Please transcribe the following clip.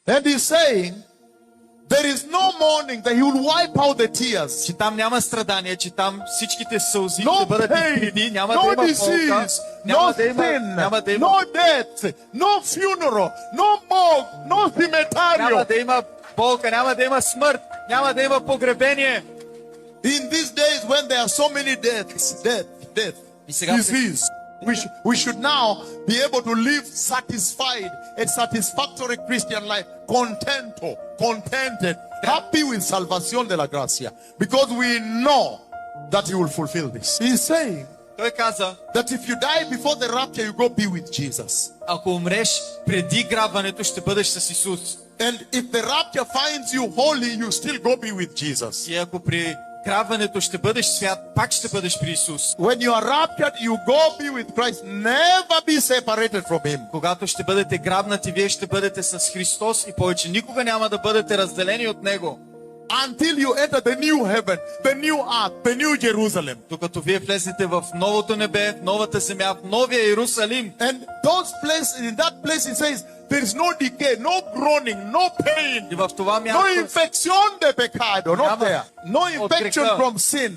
And he's saying, there is no mourning, that he will wipe out the tears. Че там няма страдание, че там всичките сълзи No ще бъдат pain, изтрити, няма no да има болка, disease, no няма да има sin, no death, no funeral, no morgue, no няма cemetery. да има болка, няма да има смърт, няма да има погребение. In these days when there are so many death, И сега disease, we should now be able to live satisfied, a satisfactory Christian life, contented, happy with salvación de la gracia, because we know that he will fulfill this. He's saying той каза, that if you die before the rapture, you go be with Jesus. ако умреш преди грабването, ще бъдеш с Исус. And if the rapture finds you holy, you still go be with Jesus. И ако при грабването ще бъдеш свят, пак ще бъдеш при Исус. When you are raptured, you go be with Christ. Never be separated from him. Когато ще бъдете грабнати, вие ще бъдете с Христос и повече никога няма да бъдете разделени от Него. Until you enter the new heaven, the new earth, the new Jerusalem. Докато вие влезете в новото небе, в новата земя, в новия Иерусалим. And those places, in that place it says, there is no decay, no groaning, no pain, И в това no място infection de pecado, not there. No infection from sin.